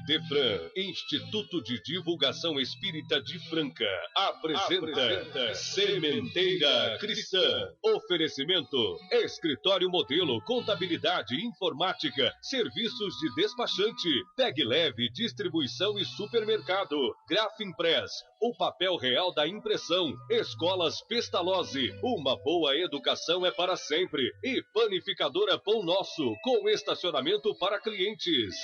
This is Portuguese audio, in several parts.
Idefran, Instituto de Divulgação Espírita de Franca, apresenta Sementeira Cristã. Oferecimento: Escritório Modelo, Contabilidade, Informática, Serviços de Despachante, Pegue Leve, Distribuição e Supermercado, Grafimpress, o papel real da impressão, Escolas Pestalozzi, uma boa educação é para sempre, e Panificadora Pão Nosso, com estacionamento para clientes.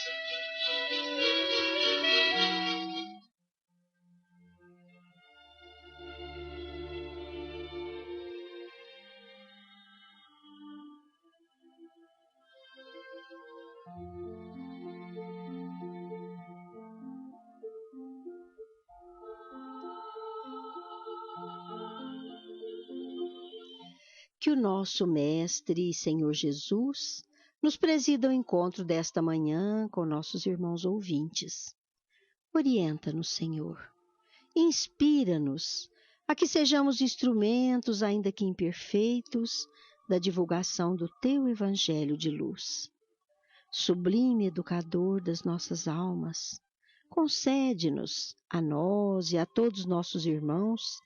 Que o nosso Mestre e Senhor Jesus nos presida ao encontro desta manhã com nossos irmãos ouvintes. Orienta-nos, Senhor. Inspira-nos a que sejamos instrumentos, ainda que imperfeitos, da divulgação do Teu Evangelho de luz. Sublime Educador das nossas almas, concede-nos, a nós e a todos nossos irmãos,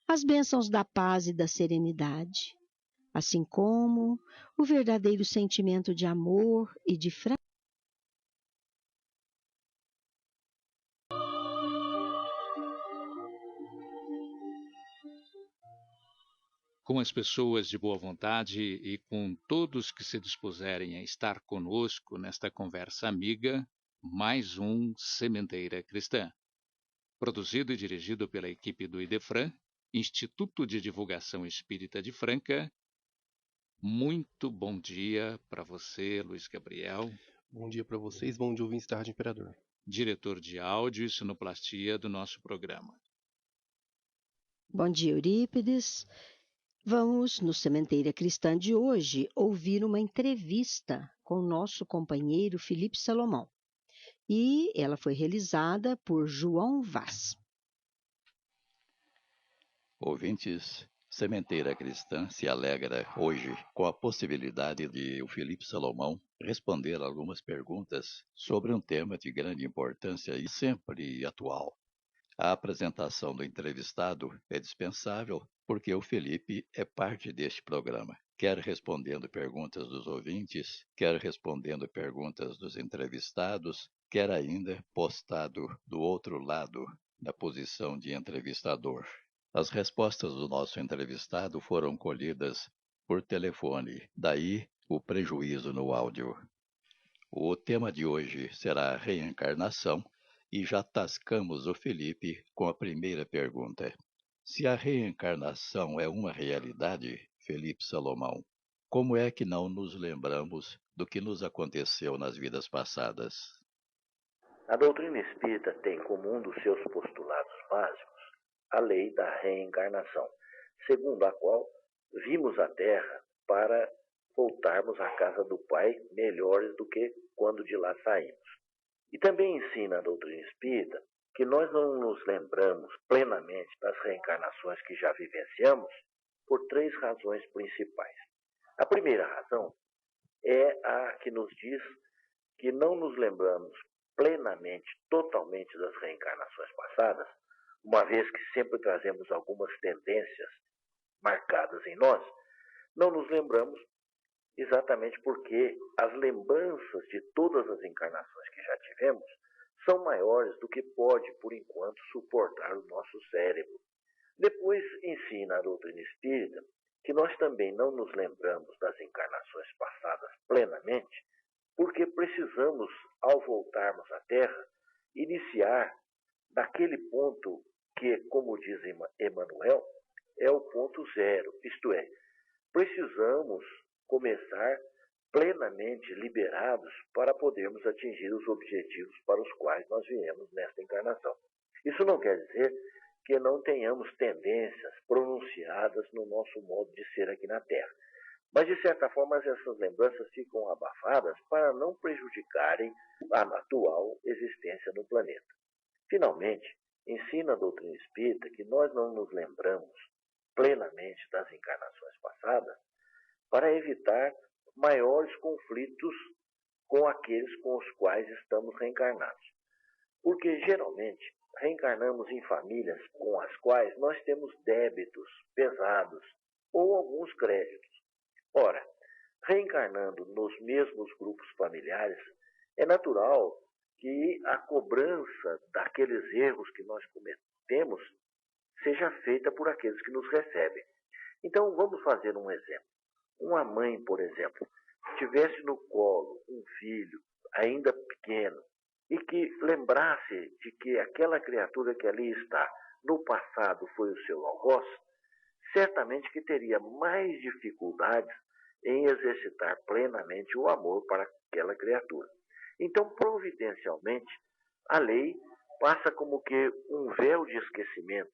as bênçãos da paz e da serenidade, assim como o verdadeiro sentimento de amor e de fraternidade. Com as pessoas de boa vontade e com todos que se dispuserem a estar conosco nesta conversa amiga, mais um Sementeira Cristã. Produzido e dirigido pela equipe do Idefran, Instituto de Divulgação Espírita de Franca. Muito bom dia para você, Luiz Gabriel. Bom dia para vocês, bom dia ouvintes da Rádio Imperador. Diretor de áudio e sonoplastia do nosso programa. Bom dia, Eurípides. Vamos, no Sementeira Cristã de hoje, ouvir uma entrevista com o nosso companheiro Felipe Salomão. E ela foi realizada por João Vaz. Ouvintes, Sementeira Cristã se alegra hoje com a possibilidade de o Felipe Salomão responder algumas perguntas sobre um tema de grande importância e sempre atual. A apresentação do entrevistado é dispensável porque o Felipe é parte deste programa, quer respondendo perguntas dos ouvintes, quer respondendo perguntas dos entrevistados, quer ainda postado do outro lado, na posição de entrevistador. As respostas do nosso entrevistado foram colhidas por telefone, daí o prejuízo no áudio. O tema de hoje será a reencarnação e já tascamos o Felipe com a primeira pergunta. Se a reencarnação é uma realidade, Felipe Salomão, como é que não nos lembramos do que nos aconteceu nas vidas passadas? A doutrina espírita tem como um dos seus postulados básicos a lei da reencarnação, segundo a qual vimos a Terra para voltarmos à casa do Pai melhores do que quando de lá saímos. E também ensina a doutrina espírita que nós não nos lembramos plenamente das reencarnações que já vivenciamos por três razões principais. A primeira razão é a que nos diz que não nos lembramos plenamente, totalmente das reencarnações passadas, uma vez que sempre trazemos algumas tendências marcadas em nós, não nos lembramos exatamente porque as lembranças de todas as encarnações que já tivemos são maiores do que pode, por enquanto, suportar o nosso cérebro. Depois ensina a doutrina espírita que nós também não nos lembramos das encarnações passadas plenamente, porque precisamos, ao voltarmos à Terra, iniciar daquele ponto que, como diz Emmanuel, é o ponto zero, isto é, precisamos começar plenamente liberados para podermos atingir os objetivos para os quais nós viemos nesta encarnação. Isso não quer dizer que não tenhamos tendências pronunciadas no nosso modo de ser aqui na Terra. Mas, de certa forma, essas lembranças ficam abafadas para não prejudicarem a atual existência no planeta. Finalmente, ensina a doutrina espírita que nós não nos lembramos plenamente das encarnações passadas para evitar maiores conflitos com aqueles com os quais estamos reencarnados. porque geralmente reencarnamos em famílias com as quais nós temos débitos pesados ou alguns créditos. Ora, reencarnando nos mesmos grupos familiares, é natural que a cobrança daqueles erros que nós cometemos seja feita por aqueles que nos recebem. Então, vamos fazer um exemplo. Uma mãe, por exemplo, tivesse no colo um filho ainda pequeno e que lembrasse de que aquela criatura que ali está no passado foi o seu algoz, certamente que teria mais dificuldades em exercitar plenamente o amor para aquela criatura. Então, providencialmente, a lei passa como que um véu de esquecimento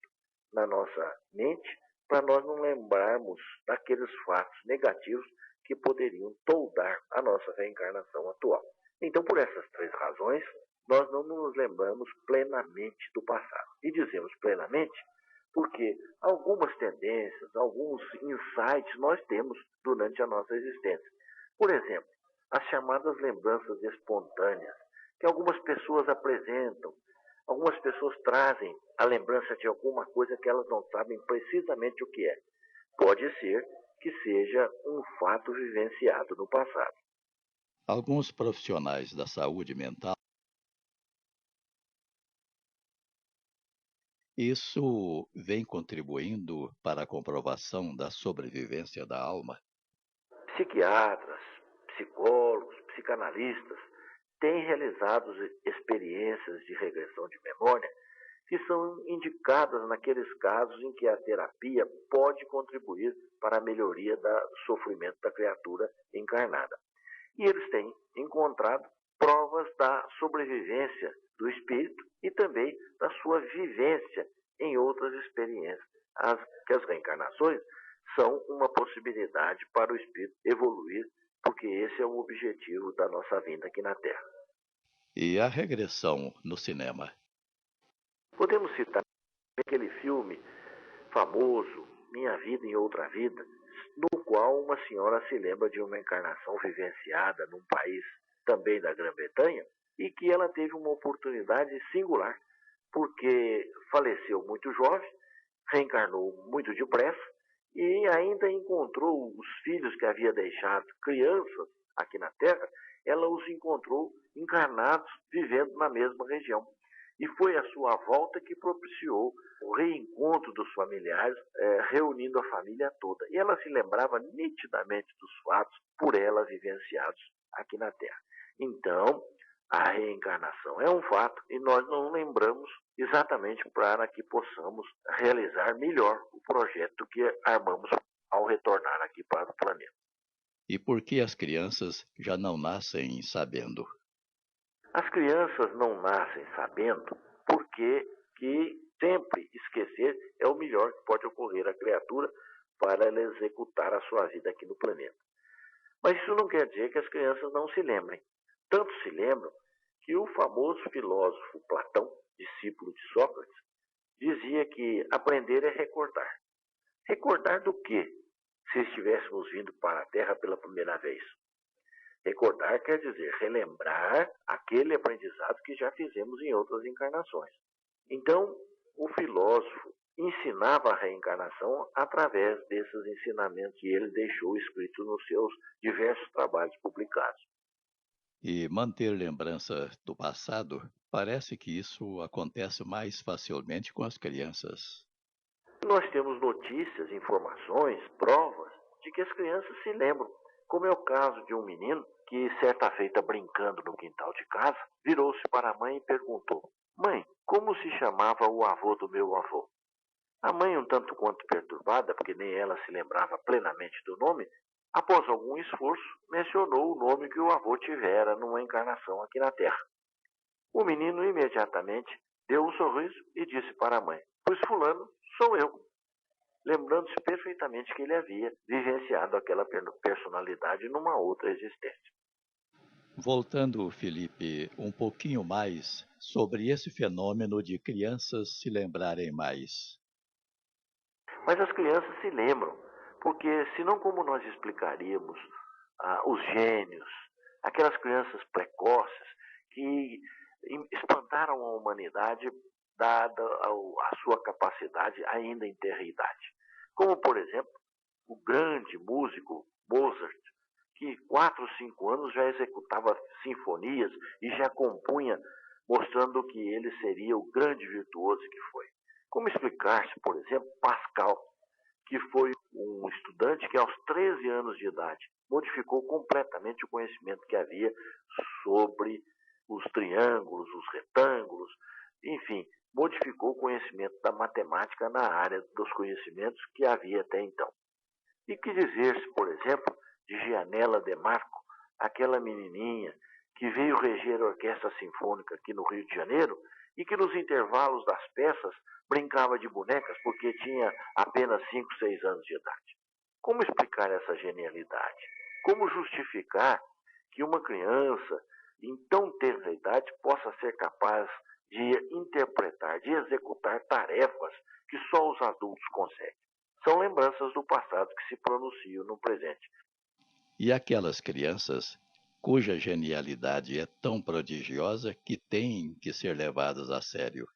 na nossa mente para nós não lembrarmos daqueles fatos negativos que poderiam toldar a nossa reencarnação atual. Então, por essas três razões, nós não nos lembramos plenamente do passado. E dizemos plenamente porque algumas tendências, alguns insights nós temos durante a nossa existência. Por exemplo, as chamadas lembranças espontâneas, que algumas pessoas apresentam. Algumas pessoas trazem a lembrança de alguma coisa que elas não sabem precisamente o que é. Pode ser que seja um fato vivenciado no passado. Alguns profissionais da saúde mental. Isso vem contribuindo para a comprovação da sobrevivência da alma? Psiquiatras, psicólogos, psicanalistas têm realizado experiências de regressão de memória que são indicadas naqueles casos em que a terapia pode contribuir para a melhoria do sofrimento da criatura encarnada. E eles têm encontrado provas da sobrevivência do espírito e também da sua vivência em outras experiências. Que as reencarnações são uma possibilidade para o espírito evoluir, porque esse é o objetivo da nossa vinda aqui na Terra. E a regressão no cinema? Podemos citar aquele filme famoso, Minha Vida em Outra Vida, no qual uma senhora se lembra de uma encarnação vivenciada num país também da Grã-Bretanha e que ela teve uma oportunidade singular, porque faleceu muito jovem, reencarnou muito depressa e ainda encontrou os filhos que havia deixado crianças aqui na Terra, ela os encontrou encarnados, vivendo na mesma região. E foi a sua volta que propiciou o reencontro dos familiares, reunindo a família toda. E ela se lembrava nitidamente dos fatos por ela vivenciados aqui na Terra. Então, a reencarnação é um fato e nós não lembramos exatamente para que possamos realizar melhor o projeto que armamos ao retornar aqui para o planeta. E por que as crianças já não nascem sabendo? As crianças não nascem sabendo porque que sempre esquecer é o melhor que pode ocorrer à criatura para ela executar a sua vida aqui no planeta. Mas isso não quer dizer que as crianças não se lembrem. Tanto se lembram que o famoso filósofo Platão, discípulo de Sócrates, dizia que aprender é recordar. Recordar do quê? Se estivéssemos vindo para a Terra pela primeira vez. Recordar quer dizer relembrar aquele aprendizado que já fizemos em outras encarnações. Então, o filósofo ensinava a reencarnação através desses ensinamentos que ele deixou escritos nos seus diversos trabalhos publicados. E manter lembrança do passado, parece que isso acontece mais facilmente com as crianças. Nós temos notícias, informações, provas de que as crianças se lembram, como é o caso de um menino que, certa feita brincando no quintal de casa, virou-se para a mãe e perguntou: "Mãe, como se chamava o avô do meu avô?" A mãe, um tanto quanto perturbada, porque nem ela se lembrava plenamente do nome, após algum esforço, mencionou o nome que o avô tivera numa encarnação aqui na Terra. O menino imediatamente deu um sorriso e disse para a mãe: "Pois fulano sou eu", lembrando-se perfeitamente que ele havia vivenciado aquela personalidade numa outra existência. Voltando, Felipe, um pouquinho mais sobre esse fenômeno de crianças se lembrarem mais. Mas as crianças se lembram, porque senão como nós explicaríamos os gênios, aquelas crianças precoces que espantaram a humanidade dada a sua capacidade ainda em tenra idade. Como, por exemplo, o grande músico Mozart, que 4 ou 5 anos já executava sinfonias e já compunha, mostrando que ele seria o grande virtuoso que foi. Como explicar-se, por exemplo, Pascal, que foi um estudante que aos 13 anos de idade modificou completamente o conhecimento que havia sobre os triângulos, os retângulos, enfim, modificou o conhecimento da matemática na área dos conhecimentos que havia até então. E que dizer-se, por exemplo, de Gianella De Marco, aquela menininha que veio reger a Orquestra Sinfônica aqui no Rio de Janeiro e que nos intervalos das peças brincava de bonecas porque tinha apenas 5, 6 anos de idade. Como explicar essa genialidade? Como justificar que uma criança em tão tenra idade possa ser capaz de interpretar, de executar tarefas que só os adultos conseguem? São lembranças do passado que se pronunciam no presente. E aquelas crianças cuja genialidade é tão prodigiosa que têm que ser levadas a sério.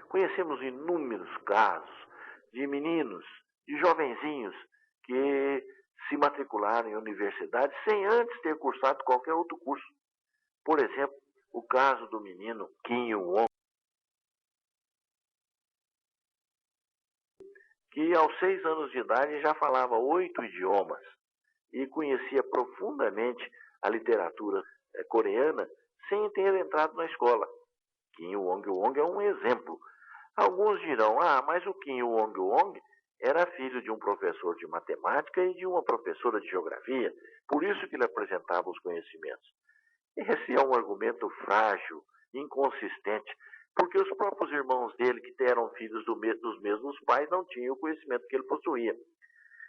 Conhecemos inúmeros casos de meninos, de jovenzinhos que se matricularam em universidades sem antes ter cursado qualquer outro curso. Por exemplo, o caso do menino Kim Il-won, que aos 6 anos de idade já falava 8 idiomas e conhecia profundamente a literatura coreana sem ter entrado na escola. Kim Il-won é um exemplo. Alguns dirão, mas o Kim Il-won era filho de um professor de matemática e de uma professora de geografia, por isso que ele apresentava os conhecimentos. Esse é um argumento frágil, inconsistente, porque os próprios irmãos dele, que eram filhos dos mesmos pais, não tinham o conhecimento que ele possuía.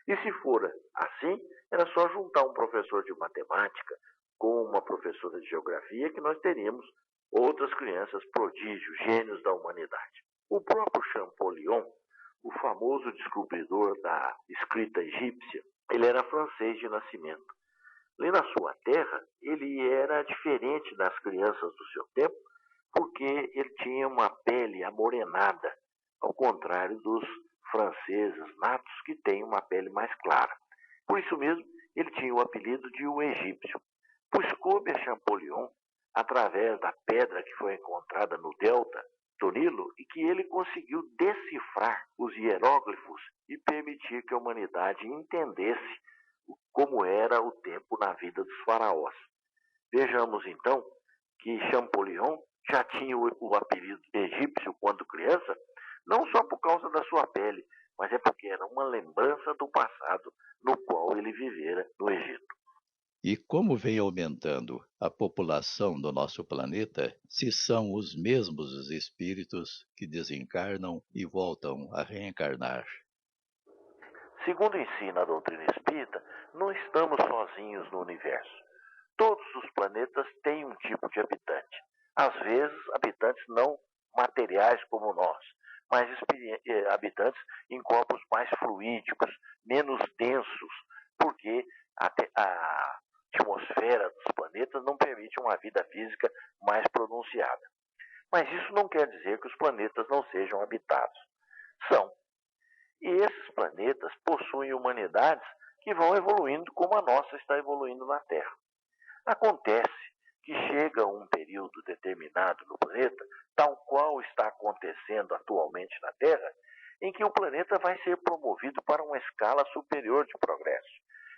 E se for assim, era só juntar um professor de matemática com uma professora de geografia que nós teríamos outras crianças prodígios, gênios da humanidade. O próprio Champollion, o famoso descobridor da escrita egípcia, ele era francês de nascimento. Ali na sua terra, ele era diferente das crianças do seu tempo, porque ele tinha uma pele amorenada, ao contrário dos franceses natos, que têm uma pele mais clara. Por isso mesmo, ele tinha o apelido de o egípcio. Pois coube a Champollion, através da pedra que foi encontrada no delta do Nilo, e que ele conseguiu decifrar os hieróglifos e permitir que a humanidade entendesse como era o tempo na vida dos faraós. Vejamos então que Champollion já tinha o apelido egípcio quando criança, não só por causa da sua pele, mas é porque era uma lembrança do passado no qual ele vivera no Egito. E como vem aumentando a população do nosso planeta, se são os mesmos os espíritos que desencarnam e voltam a reencarnar? Segundo ensina a doutrina espírita, não estamos sozinhos no universo. Todos os planetas têm um tipo de habitante. Às vezes, habitantes não materiais como nós, mas habitantes em corpos mais fluídicos, menos densos, porque a atmosfera dos planetas não permite uma vida física mais pronunciada. Mas isso não quer dizer que os planetas não sejam habitados. São. E esses planetas possuem humanidades que vão evoluindo como a nossa está evoluindo na Terra. Acontece que chega um período determinado no planeta, tal qual está acontecendo atualmente na Terra, em que o planeta vai ser promovido para uma escala superior de progresso,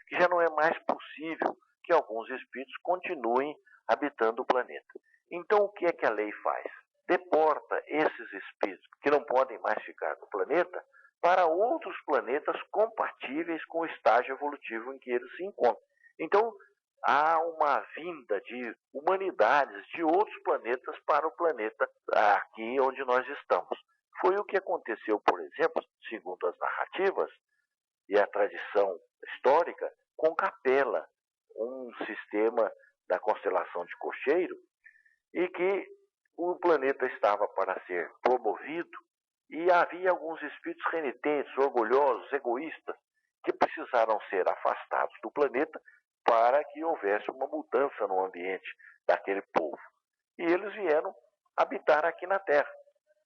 que já não é mais possível que alguns espíritos continuem habitando o planeta. Então, o que é que a lei faz? Deporta esses espíritos que não podem mais ficar no planeta para outros planetas compatíveis com o estágio evolutivo em que eles se encontram. Então, há uma vinda de humanidades de outros planetas para o planeta aqui onde nós estamos. Foi o que aconteceu, por exemplo, segundo as narrativas e a tradição histórica, com Capela, um sistema da constelação de Cocheiro, e que o planeta estava para ser promovido e havia alguns espíritos renitentes, orgulhosos, egoístas, que precisaram ser afastados do planeta para que houvesse uma mudança no ambiente daquele povo. e eles vieram habitar aqui na Terra.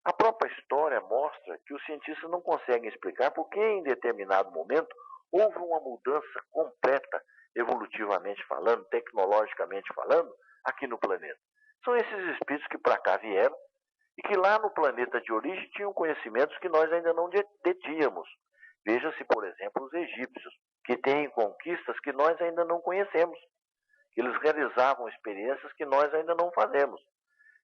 A própria história mostra que os cientistas não conseguem explicar por que em determinado momento houve uma mudança completa, evolutivamente falando, tecnologicamente falando, aqui no planeta. São esses espíritos que para cá vieram e que lá no planeta de origem tinham conhecimentos que nós ainda não detínhamos. Veja-se, por exemplo, os egípcios, que têm conquistas que nós ainda não conhecemos. Eles realizavam experiências que nós ainda não fazemos.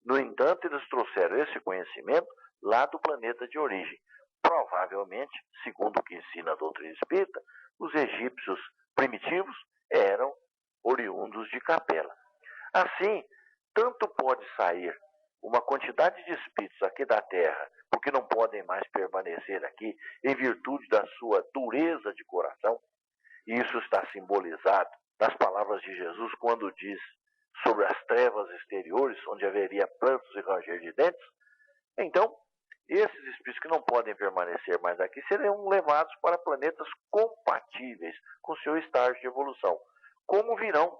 No entanto, eles trouxeram esse conhecimento lá do planeta de origem. Provavelmente, segundo o que ensina a doutrina espírita, os egípcios primitivos eram oriundos de Capela. Assim, tanto pode sair uma quantidade de espíritos aqui da Terra, porque não podem mais permanecer aqui em virtude da sua dureza de coração, e isso está simbolizado nas palavras de Jesus quando diz sobre as trevas exteriores, onde haveria prantos e ranger de dentes. Então, esses espíritos que não podem permanecer mais aqui serão levados para planetas compatíveis com seu estágio de evolução. Como virão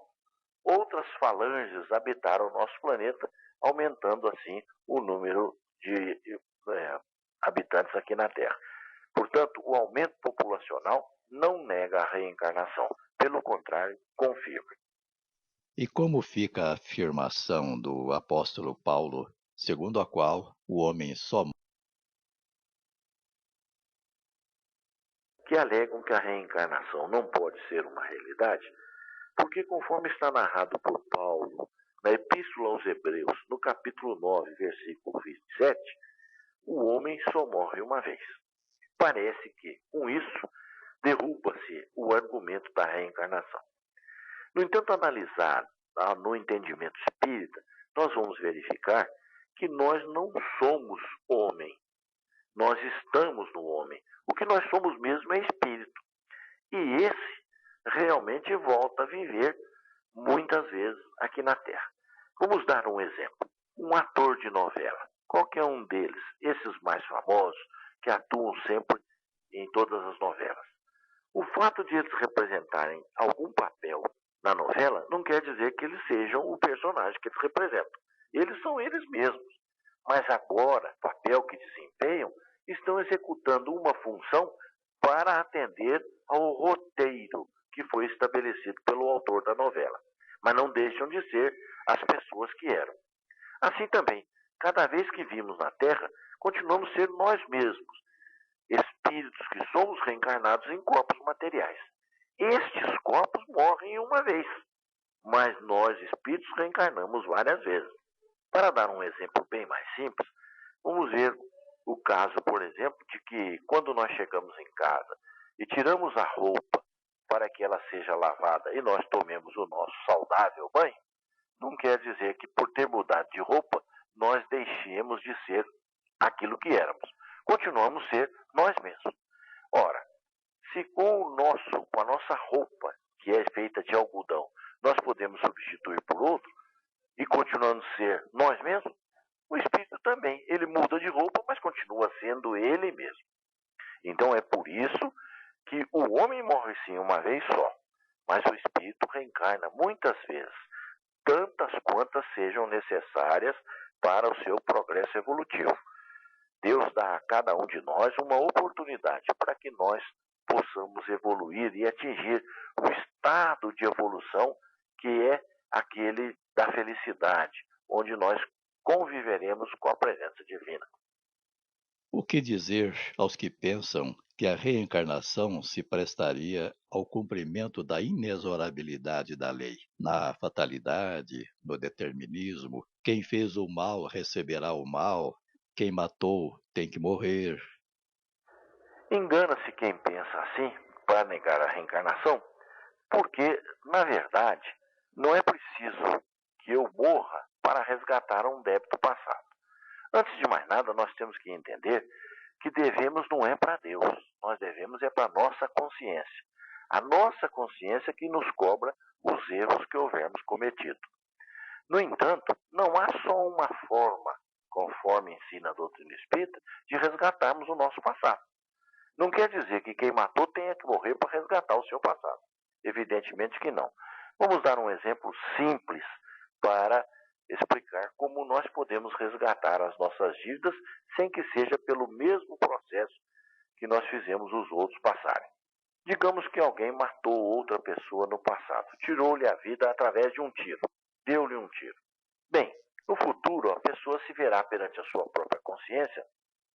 outras falanges habitar o nosso planeta, aumentando assim o número de habitantes aqui na Terra. Portanto, o aumento populacional não nega a reencarnação, pelo contrário, confirma. E como fica a afirmação do apóstolo Paulo, segundo a qual o homem só que alegam que a reencarnação não pode ser uma realidade, porque conforme está narrado por Paulo na Epístola aos Hebreus, no capítulo 9, versículo 27, o homem só morre uma vez. Parece que, com isso, derruba-se o argumento da reencarnação. No entanto, analisar no entendimento espírita, nós vamos verificar que nós não somos homem. Nós estamos no homem. O que nós somos mesmo é espírito. E esse realmente volta a viver muitas vezes aqui na Terra. Vamos dar um exemplo. Um ator de novela, qualquer um deles, esses mais famosos, que atuam sempre em todas as novelas. O fato de eles representarem algum papel na novela não quer dizer que eles sejam o personagem que eles representam. Eles são eles mesmos. Mas agora, o papel que desempenham, estão executando uma função para atender ao roteiro que foi estabelecido pelo autor da novela. Mas não deixam de ser as pessoas que eram. Assim também, cada vez que vimos na Terra, continuamos a ser nós mesmos, espíritos que somos reencarnados em corpos materiais. Estes corpos morrem uma vez, mas nós, espíritos, reencarnamos várias vezes. Para dar um exemplo bem mais simples, vamos ver o caso, por exemplo, de que quando nós chegamos em casa e tiramos a roupa para que ela seja lavada e nós tomemos o nosso saudável banho, não quer dizer que por ter mudado de roupa, nós deixemos de ser aquilo que éramos. Continuamos a ser nós mesmos. Ora, se com a nossa roupa, que é feita de algodão, nós podemos substituir por outro, e continuando a ser nós mesmos, o espírito também. Ele muda de roupa, mas continua sendo ele mesmo. Então é por isso que o homem morre sim uma vez só, mas o espírito reencarna muitas vezes, tantas quantas sejam necessárias para o seu progresso evolutivo. Deus dá a cada um de nós uma oportunidade para que nós possamos evoluir e atingir o estado de evolução que é aquele da felicidade, onde nós conviveremos com a presença divina. O que dizer aos que pensam que a reencarnação se prestaria ao cumprimento da inexorabilidade da lei, na fatalidade, no determinismo, quem fez o mal receberá o mal, quem matou tem que morrer? Engana-se quem pensa assim para negar a reencarnação, porque, na verdade, não é preciso que eu morra para resgatar um débito passado. Antes de mais nada, nós temos que entender que devemos não é para Deus, nós devemos é para a nossa consciência. A nossa consciência que nos cobra os erros que houvermos cometido. No entanto, não há só uma forma, conforme ensina a doutrina espírita, de resgatarmos o nosso passado. Não quer dizer que quem matou tenha que morrer para resgatar o seu passado. Evidentemente que não. Vamos dar um exemplo simples para explicar como nós podemos resgatar as nossas dívidas sem que seja pelo mesmo processo que nós fizemos os outros passarem. Digamos que alguém matou outra pessoa no passado, tirou-lhe a vida através de um tiro, deu-lhe um tiro. Bem, no futuro a pessoa se verá perante a sua própria consciência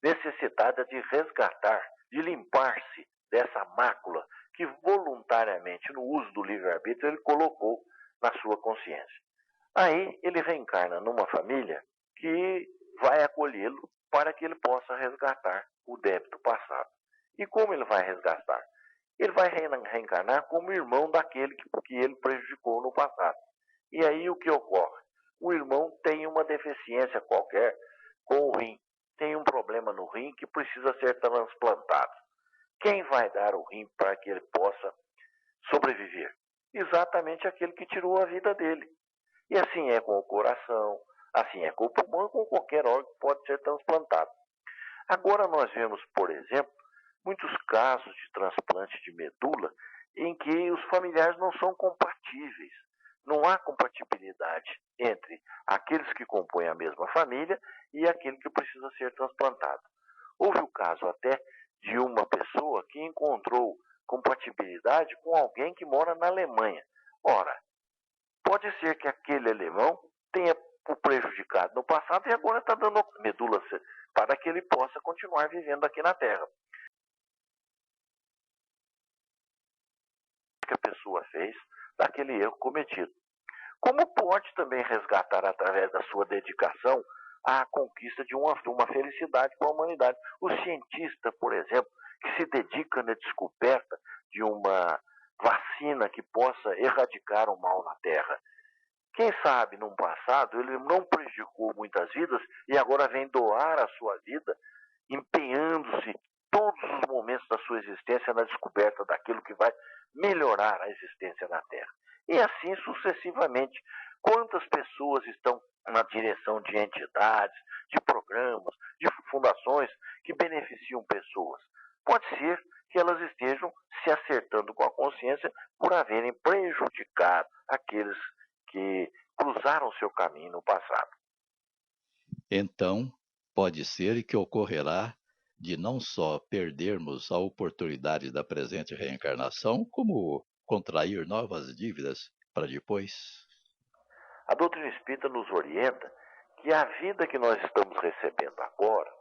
necessitada de resgatar, de limpar-se dessa mácula que voluntariamente no uso do livre-arbítrio ele colocou na sua consciência. Aí ele reencarna numa família que vai acolhê-lo para que ele possa resgatar o débito passado. E como ele vai resgatar? Ele vai reencarnar como irmão daquele que ele prejudicou no passado. E aí o que ocorre? O irmão tem uma deficiência qualquer com o rim. Tem um problema no rim que precisa ser transplantado. Quem vai dar o rim para que ele possa sobreviver? Exatamente aquele que tirou a vida dele. E assim é com o coração, assim é com o pulmão e com qualquer órgão que pode ser transplantado. Agora nós vemos, por exemplo, muitos casos de transplante de medula em que os familiares não são compatíveis. Não há compatibilidade entre aqueles que compõem a mesma família e aquele que precisa ser transplantado. Houve o caso até de uma pessoa que encontrou compatibilidade com alguém que mora na Alemanha. Ora, pode ser que aquele alemão tenha o prejudicado no passado e agora está dando medula para que ele possa continuar vivendo aqui na Terra. Que a pessoa fez daquele erro cometido. Como pode também resgatar através da sua dedicação a conquista de uma felicidade com a humanidade. O cientista, por exemplo, que se dedica na descoberta de uma vacina que possa erradicar o mal na Terra. Quem sabe, no passado, ele não prejudicou muitas vidas e agora vem doar a sua vida, empenhando-se todos os momentos da sua existência na descoberta daquilo que vai melhorar a existência na Terra. E assim sucessivamente. Quantas pessoas estão na direção de entidades, de programas, de fundações que beneficiam pessoas? Pode ser que elas estejam se acertando com a consciência por haverem prejudicado aqueles que cruzaram seu caminho no passado. Então, pode ser que ocorrerá de não só perdermos a oportunidade da presente reencarnação, como contrair novas dívidas para depois. A doutrina espírita nos orienta que a vida que nós estamos recebendo agora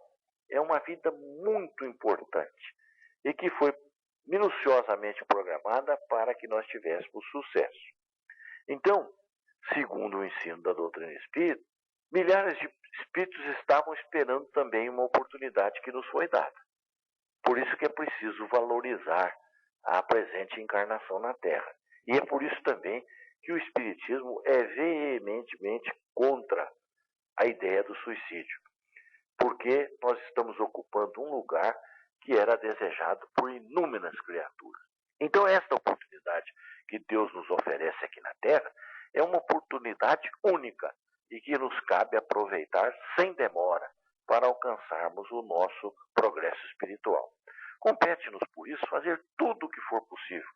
é uma vida muito importante e que foi minuciosamente programada para que nós tivéssemos sucesso. Então, segundo o ensino da doutrina espírita, milhares de espíritos estavam esperando também uma oportunidade que nos foi dada. Por isso que é preciso valorizar a presente encarnação na Terra. E é por isso também que o Espiritismo é veementemente contra a ideia do suicídio. Porque nós estamos ocupando um lugar que era desejado por inúmeras criaturas. Então esta oportunidade que Deus nos oferece aqui na Terra é uma oportunidade única e que nos cabe aproveitar sem demora para alcançarmos o nosso progresso espiritual. Compete-nos, por isso, fazer tudo o que for possível,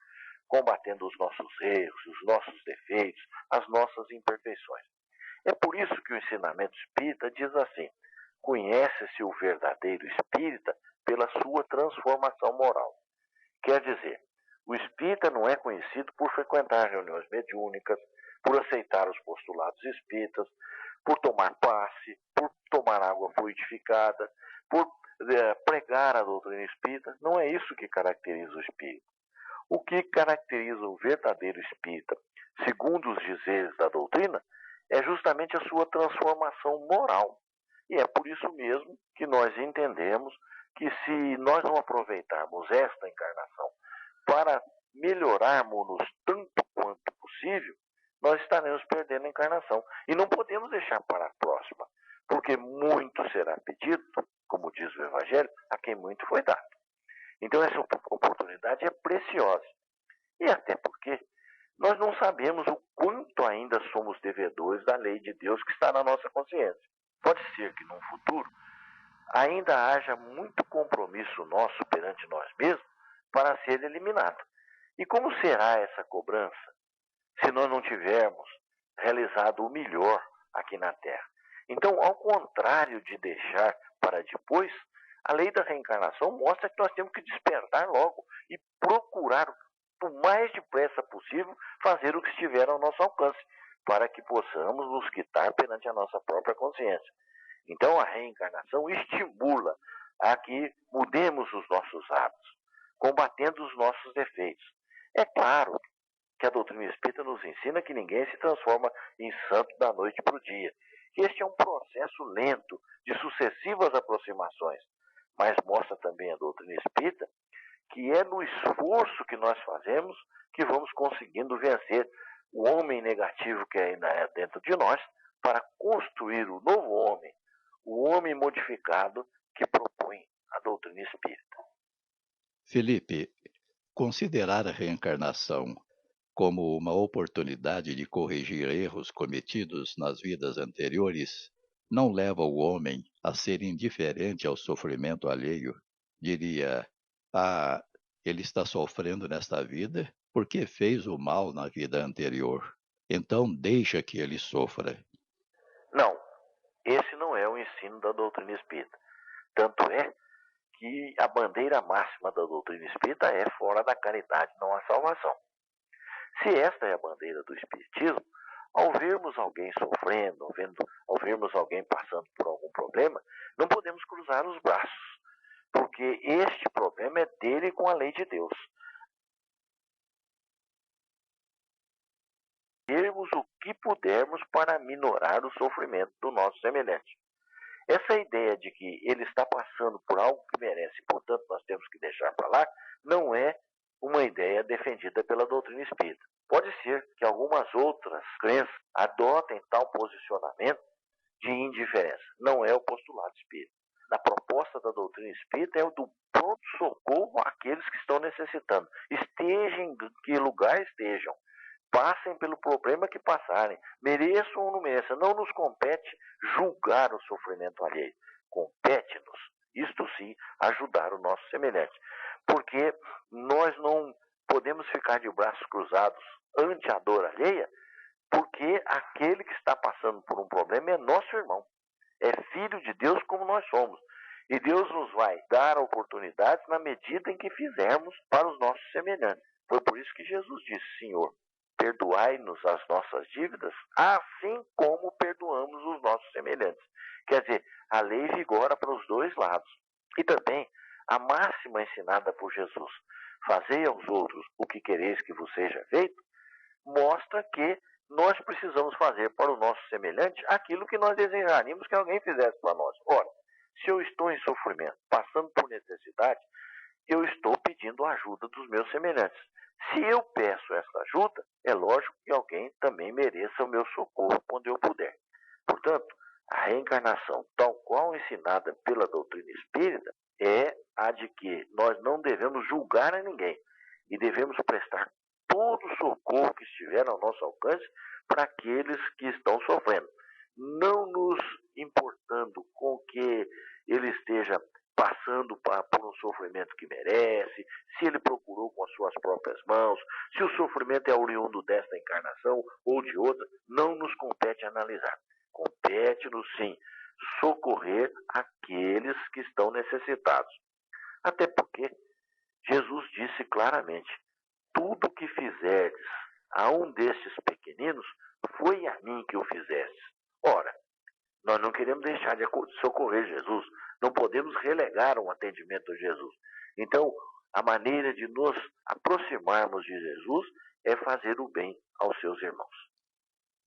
combatendo os nossos erros, os nossos defeitos, as nossas imperfeições. É por isso que o ensinamento espírita diz assim: conhece-se o verdadeiro espírita pela sua transformação moral. Quer dizer, o espírita não é conhecido por frequentar reuniões mediúnicas, por aceitar os postulados espíritas, por tomar passe, por tomar água fluidificada, por pregar a doutrina espírita. Não é isso que caracteriza o espírita. O que caracteriza o verdadeiro espírita, segundo os dizeres da doutrina, é justamente a sua transformação moral. E é por isso mesmo que nós entendemos que se nós não aproveitarmos esta encarnação para melhorarmos-nos tanto quanto possível, nós estaremos perdendo a encarnação. E não podemos deixar para a próxima, porque muito será pedido, como diz o Evangelho, a quem muito foi dado. Então essa oportunidade é preciosa. E até porque nós não sabemos o quanto ainda somos devedores da lei de Deus que está na nossa consciência. Pode ser que no futuro ainda haja muito compromisso nosso perante nós mesmos para ser eliminado. E como será essa cobrança se nós não tivermos realizado o melhor aqui na Terra. Então, ao contrário de deixar para depois, a lei da reencarnação mostra que nós temos que despertar logo e procurar, o mais depressa possível, fazer o que estiver ao nosso alcance, para que possamos nos quitar perante a nossa própria consciência. Então, a reencarnação estimula a que mudemos os nossos hábitos, combatendo os nossos defeitos. É claro que a doutrina espírita nos ensina que ninguém se transforma em santo da noite para o dia. Este é um processo lento, de sucessivas aproximações, mas mostra também a doutrina espírita que é no esforço que nós fazemos que vamos conseguindo vencer o homem negativo que ainda é dentro de nós, para construir o novo homem, o homem modificado que propõe a doutrina espírita. Felipe, considerar a reencarnação como uma oportunidade de corrigir erros cometidos nas vidas anteriores não leva o homem a ser indiferente ao sofrimento alheio. Diria, ele está sofrendo nesta vida porque fez o mal na vida anterior. Então deixa que ele sofra. Não, esse não é o ensino da doutrina espírita. Tanto é que a bandeira máxima da doutrina espírita é fora da caridade não há salvação. Se esta é a bandeira do espiritismo, ao vermos alguém sofrendo, ao vermos alguém passando por algum problema, não podemos cruzar os braços, porque este problema é dele com a lei de Deus. Fazermos o que pudermos para minorar o sofrimento do nosso semelhante. Essa ideia de que ele está passando por algo que merece, portanto nós temos que deixar para lá, não é uma ideia defendida pela doutrina espírita. Pode ser que algumas outras crenças adotem tal posicionamento de indiferença. Não é o postulado espírita. A proposta da doutrina espírita é o do pronto socorro àqueles que estão necessitando. Estejam em que lugar estejam. Passem pelo problema que passarem. Mereçam ou não mereçam. Não nos compete julgar o sofrimento alheio. Compete-nos, isto sim, ajudar o nosso semelhante. Porque nós não podemos ficar de braços cruzados ante a dor alheia, porque aquele que está passando por um problema é nosso irmão. É filho de Deus como nós somos. E Deus nos vai dar oportunidades na medida em que fizermos para os nossos semelhantes. Foi por isso que Jesus disse, Senhor, perdoai-nos as nossas dívidas, assim como perdoamos os nossos semelhantes. Quer dizer, a lei vigora para os dois lados. E também a máxima ensinada por Jesus, fazei aos outros o que quereis que vos seja feito, mostra que nós precisamos fazer para o nosso semelhante aquilo que nós desejaríamos que alguém fizesse para nós. Ora, se eu estou em sofrimento, passando por necessidade, eu estou pedindo a ajuda dos meus semelhantes. Se eu peço essa ajuda, é lógico que alguém também mereça o meu socorro quando eu puder. Portanto, a reencarnação, tal qual ensinada pela doutrina espírita, é a de que nós não devemos julgar a ninguém e devemos prestar todo o socorro que estiver ao nosso alcance para aqueles que estão sofrendo, não nos importando com que ele esteja passando por um sofrimento que merece, se ele procurou com as suas próprias mãos, se o sofrimento é oriundo desta encarnação ou de outra, não nos compete analisar. Compete-nos, sim, socorrer aqueles que estão necessitados. Até porque Jesus disse claramente, tudo o que fizerdes a um destes pequeninos, foi a mim que o fizestes. Ora, nós não queremos deixar de socorrer Jesus, não podemos relegar um atendimento a Jesus. Então, a maneira de nos aproximarmos de Jesus é fazer o bem aos seus irmãos.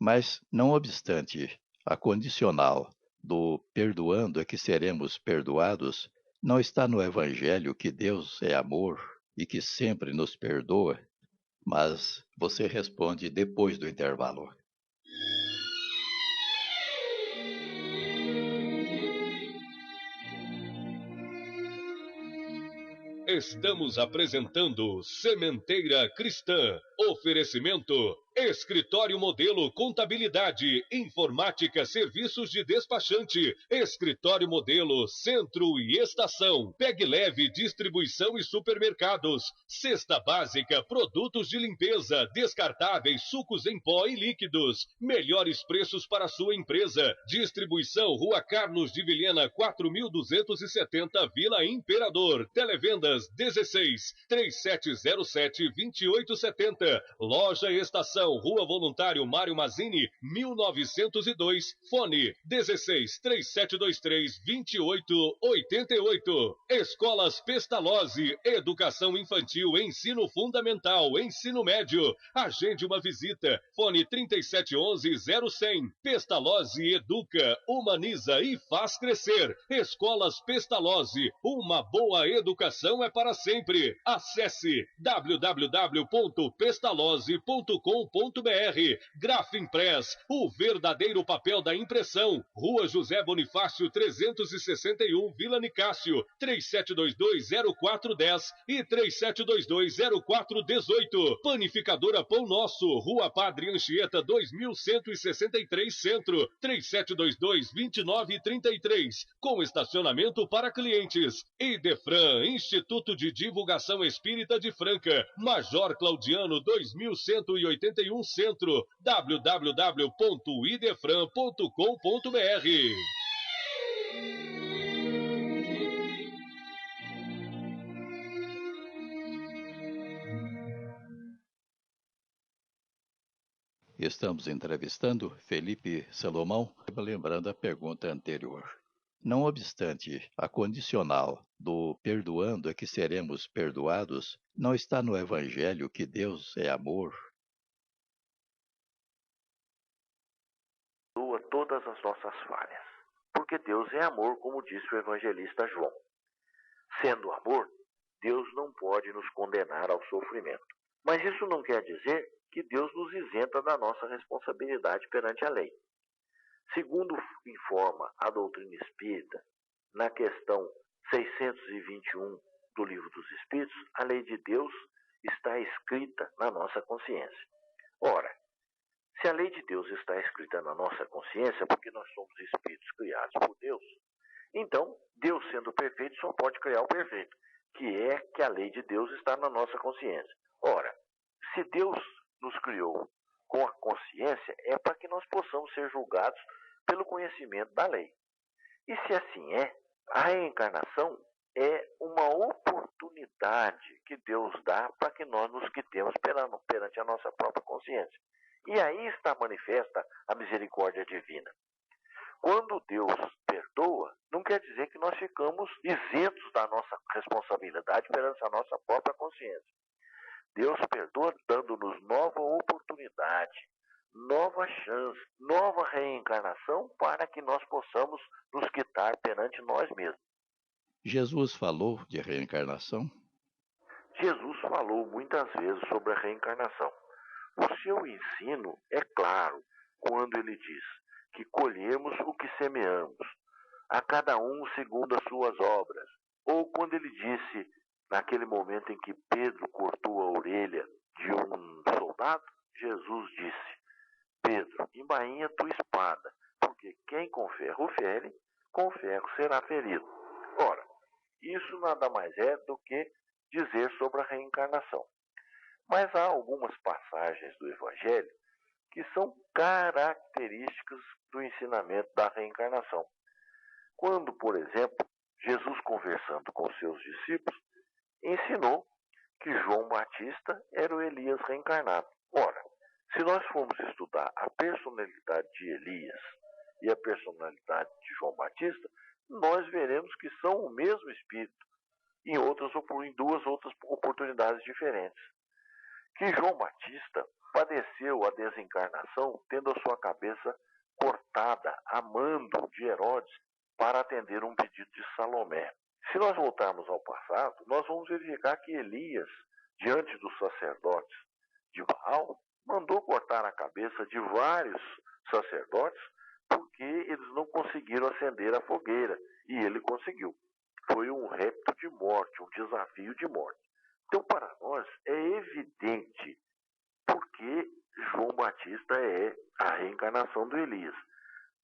Mas, não obstante, a condicional do perdoando é que seremos perdoados não está no Evangelho que Deus é amor e que sempre nos perdoa, mas você responde depois do intervalo. Estamos apresentando Sementeira Cristã. Oferecimento Escritório Modelo Contabilidade, Informática, Serviços de Despachante. Escritório Modelo Centro e Estação. Pegue Leve Distribuição e Supermercados. Cesta Básica, produtos de limpeza, descartáveis, sucos em pó e líquidos. Melhores preços para sua empresa. Distribuição Rua Carlos de Vilhena 4270, Vila Imperador. Televendas 16 3707 2870. Loja Estação, Rua Voluntário Mário Mazzini 1902. Fone 16 3723 2888. Escolas Pestalozzi, Educação Infantil, Ensino Fundamental, Ensino Médio. Agende uma visita. Fone 3711-0100. Pestalozzi educa, humaniza e faz crescer. Escolas Pestalozzi, uma boa educação é para sempre. Acesse www.pestalozzi.com.br. Grafimpress, o verdadeiro papel da impressão. Rua José Bonifácio 361, Vila Nicásio, 3722-0410 e 3722-0418. Panificadora Pão Nosso, Rua Padre Anchieta 2163 Centro, 3722-2933, com estacionamento para clientes. Idefran, Instituto de Divulgação Espírita de Franca, Major Claudiano 2181 Centro, www.idefran.com.br. Estamos entrevistando Felipe Salomão, lembrando a pergunta anterior. Não obstante, a condicional do perdoando é que seremos perdoados, não está no Evangelho que Deus é amor? Perdoa todas as nossas falhas, porque Deus é amor, como disse o evangelista João. Sendo amor, Deus não pode nos condenar ao sofrimento. Mas isso não quer dizer que Deus nos isenta da nossa responsabilidade perante a lei. Segundo informa a doutrina espírita, na questão 621 do Livro dos Espíritos, a lei de Deus está escrita na nossa consciência. Ora, se a lei de Deus está escrita na nossa consciência, porque nós somos espíritos criados por Deus, então, Deus sendo perfeito só pode criar o perfeito, que é que a lei de Deus está na nossa consciência. Ora, se Deus nos criou com a consciência, é para que nós possamos ser julgados pelo conhecimento da lei. E se assim é, a reencarnação é uma oportunidade que Deus dá para que nós nos quitemos perante a nossa própria consciência. E aí está manifesta a misericórdia divina. Quando Deus perdoa, não quer dizer que nós ficamos isentos da nossa responsabilidade perante a nossa própria consciência. Deus perdoa dando-nos nova oportunidade, nova chance, nova reencarnação para que nós possamos nos quitar perante nós mesmos. Jesus falou de reencarnação? Jesus falou muitas vezes sobre a reencarnação. O seu ensino é claro quando ele diz que colhemos o que semeamos, a cada um segundo as suas obras. Ou quando ele disse, naquele momento em que Pedro cortou a orelha de um soldado, Jesus disse: Pedro, embainha tua espada, porque quem com ferro fere, com ferro será ferido. Ora, isso nada mais é do que dizer sobre a reencarnação. Mas há algumas passagens do Evangelho que são características do ensinamento da reencarnação. Quando, por exemplo, Jesus conversando com seus discípulos, ensinou que João Batista era o Elias reencarnado. Ora, se nós formos estudar a personalidade de Elias e a personalidade de João Batista, nós veremos que são o mesmo espírito em duas outras oportunidades diferentes. Que João Batista padeceu a desencarnação tendo a sua cabeça cortada a mando de Herodes para atender um pedido de Salomé. Se nós voltarmos ao passado, nós vamos verificar que Elias, diante dos sacerdotes de Baal, mandou cortar a cabeça de vários sacerdotes porque eles não conseguiram acender a fogueira, e ele conseguiu. Foi um repto de morte, um desafio de morte. Então, para nós, é evidente porque João Batista é a reencarnação do Elias.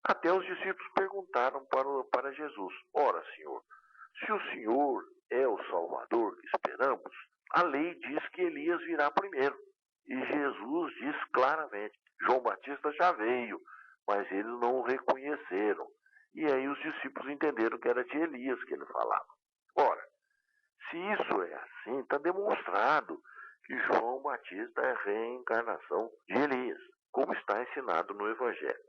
Até os discípulos perguntaram para Jesus: ora, Senhor, se o Senhor é o Salvador que esperamos, a lei diz que Elias virá primeiro. E Jesus diz claramente: João Batista já veio, mas eles não o reconheceram. E aí os discípulos entenderam que era de Elias que ele falava. Ora, se isso é assim, está demonstrado que João Batista é a reencarnação de Elias, como está ensinado no Evangelho.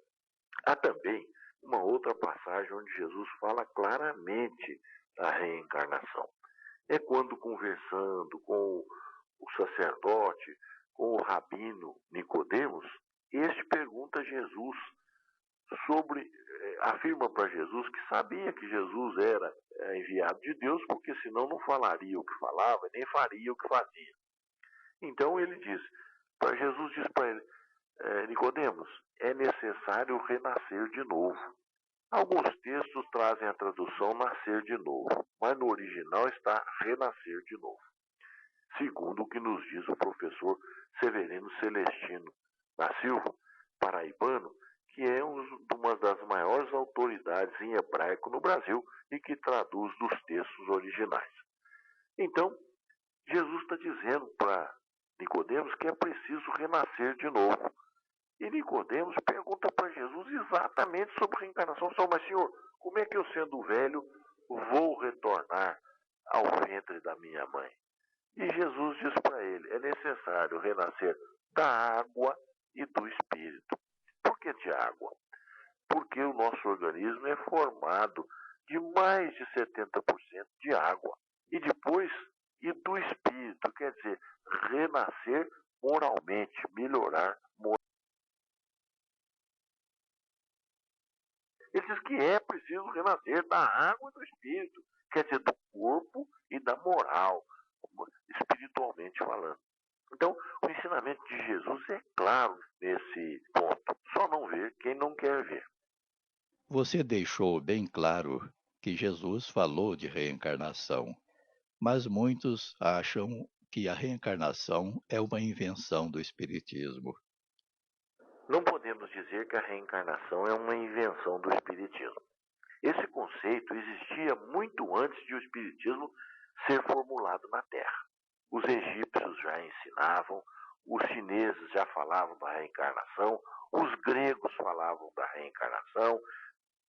Há também uma outra passagem onde Jesus fala claramente da reencarnação. É quando, conversando com o sacerdote, com o rabino Nicodemos, este pergunta a Jesus afirma para Jesus que sabia que Jesus era enviado de Deus, porque senão não falaria o que falava e nem faria o que fazia. Então Jesus diz para ele: Nicodemos, é necessário renascer de novo. Alguns textos trazem a tradução nascer de novo, mas no original está renascer de novo. Segundo o que nos diz o professor Severino Celestino da Silva, paraibano, que é uma das maiores autoridades em hebraico no Brasil e que traduz dos textos originais. Então, Jesus está dizendo para Nicodemos que é preciso renascer de novo. E Nicodemos pergunta para Jesus exatamente sobre reencarnação. Mas, Senhor, como é que eu, sendo velho, vou retornar ao ventre da minha mãe? E Jesus diz para ele: é necessário renascer da água e do Espírito. Por que de água? Porque o nosso organismo é formado de mais de 70% de água. E depois, e do Espírito, quer dizer, renascer moralmente, melhorar moralmente. Ele diz que é preciso renascer da água e do Espírito, quer dizer, do corpo e da moral, espiritualmente falando. Então, o ensinamento de Jesus é claro nesse ponto. Só não vê quem não quer ver. Você deixou bem claro que Jesus falou de reencarnação, mas muitos acham que a reencarnação é uma invenção do Espiritismo. Não podemos dizer que a reencarnação é uma invenção do Espiritismo. Esse conceito existia muito antes de o Espiritismo ser formulado na Terra. Os egípcios já ensinavam, os chineses já falavam da reencarnação, os gregos falavam da reencarnação,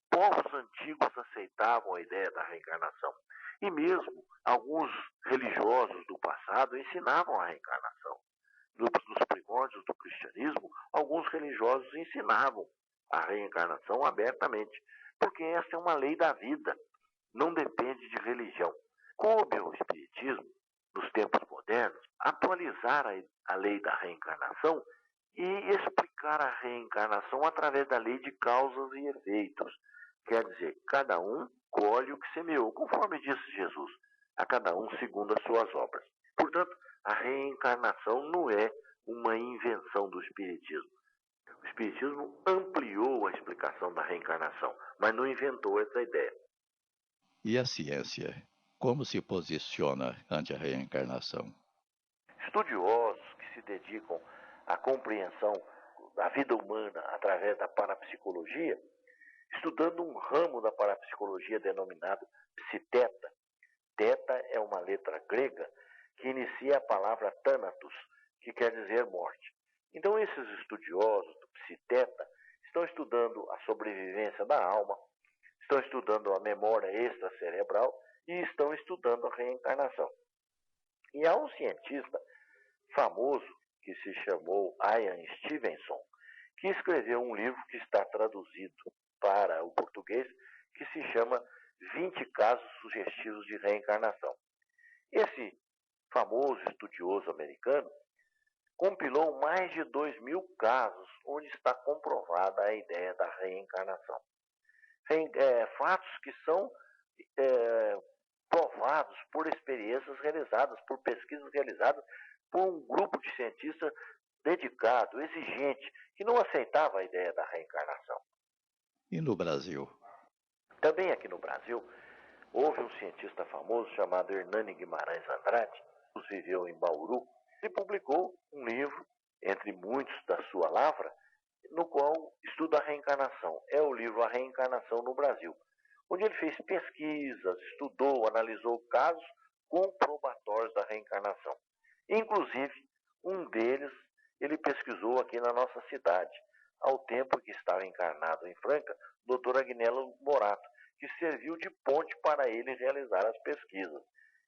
povos antigos aceitavam a ideia da reencarnação. E mesmo alguns religiosos do passado ensinavam a reencarnação. Nos primórdios do cristianismo, alguns religiosos ensinavam a reencarnação abertamente, porque essa é uma lei da vida, não depende de religião. Coube ao Espiritismo, nos tempos modernos, atualizar a lei da reencarnação e explicar a reencarnação através da lei de causas e efeitos. Quer dizer, cada um colhe o que semeou, conforme disse Jesus, a cada um segundo as suas obras. Portanto, a reencarnação não é uma invenção do Espiritismo. O Espiritismo ampliou a explicação da reencarnação, mas não inventou essa ideia. E a ciência? Como se posiciona ante a reencarnação? Estudiosos que se dedicam à compreensão da vida humana através da parapsicologia, estudando um ramo da parapsicologia denominado psiteta. Teta é uma letra grega que inicia a palavra thanatos, que quer dizer morte. Então esses estudiosos do psiteta estão estudando a sobrevivência da alma, estão estudando a memória extracerebral e estão estudando a reencarnação. E há um cientista famoso que se chamou Ian Stevenson, que escreveu um livro que está traduzido para o português, que se chama 20 casos sugestivos de reencarnação. Esse famoso estudioso americano compilou mais de 2.000 casos onde está comprovada a ideia da reencarnação. Fatos que são provados por experiências realizadas, por pesquisas realizadas por um grupo de cientistas dedicado, exigente, que não aceitava a ideia da reencarnação. E no Brasil? Também aqui no Brasil, houve um cientista famoso chamado Hernani Guimarães Andrade, que viveu em Bauru, e publicou um livro entre muitos da sua lavra, no qual estuda a reencarnação. É o livro A Reencarnação no Brasil, onde ele fez pesquisas, estudou, analisou casos comprobatórios da reencarnação. Inclusive, um deles ele pesquisou aqui na nossa cidade, ao tempo que estava encarnado em Franca, o Dr. Agnello Morato, que serviu de ponte para ele realizar as pesquisas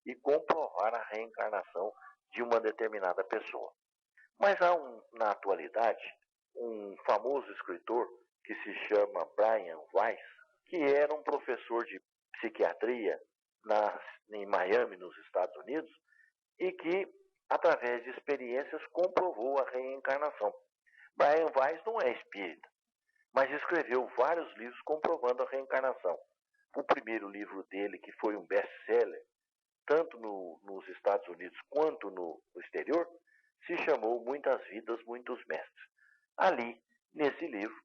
e comprovar a reencarnação de uma determinada pessoa. Mas há na atualidade um famoso escritor que se chama Brian Weiss, que era um professor de psiquiatria em Miami, nos Estados Unidos, e que, através de experiências, comprovou a reencarnação. Brian Weiss não é espírita, mas escreveu vários livros comprovando a reencarnação. O primeiro livro dele, que foi um best-seller, tanto nos Estados Unidos quanto no exterior, se chamou Muitas Vidas, Muitos Mestres. Ali, nesse livro,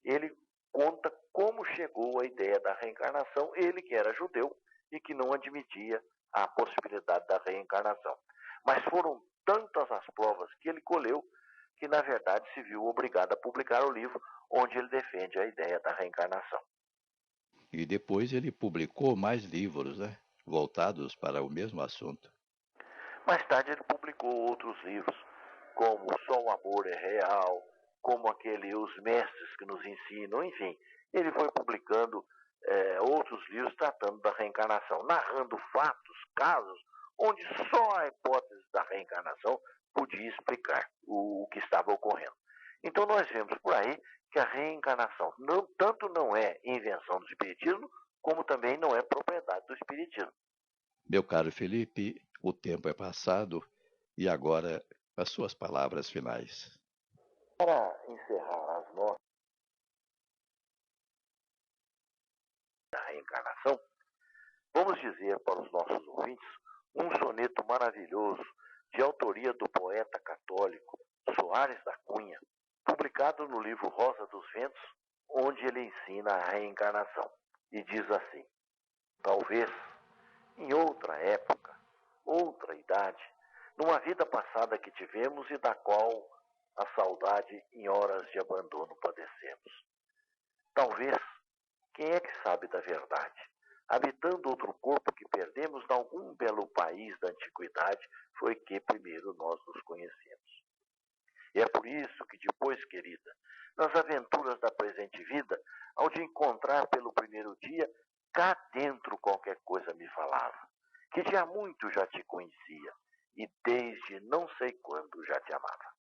ele conta como chegou a ideia da reencarnação, ele que era judeu e que não admitia a possibilidade da reencarnação. Mas foram tantas as provas que ele colheu que, na verdade, se viu obrigado a publicar o livro onde ele defende a ideia da reencarnação. E depois ele publicou mais livros, né, voltados para o mesmo assunto. Mais tarde ele publicou outros livros, como Só o Amor é Real, como aquele Os Mestres que nos Ensinam, enfim. Ele foi publicando outros livros tratando da reencarnação, narrando fatos, casos, onde só a hipótese da reencarnação podia explicar o que estava ocorrendo. Então nós vemos por aí que a reencarnação tanto não é invenção do Espiritismo, como também não é propriedade do Espiritismo. Meu caro Felipe, o tempo é passado e agora as suas palavras finais. Para encerrar as nossas da reencarnação, vamos dizer para os nossos ouvintes um soneto maravilhoso de autoria do poeta católico Soares da Cunha, publicado no livro Rosa dos Ventos, onde ele ensina a reencarnação. E diz assim: talvez, em outra época, outra idade, numa vida passada que tivemos e da qual a saudade em horas de abandono padecemos. Talvez, quem é que sabe da verdade? Habitando outro corpo que perdemos em algum belo país da antiguidade, foi que primeiro nós nos conhecemos. E é por isso que depois, querida, nas aventuras da presente vida, ao de encontrar pelo primeiro dia, cá dentro qualquer coisa me falava, que de há muito já te conhecia, e desde não sei quando já te amava.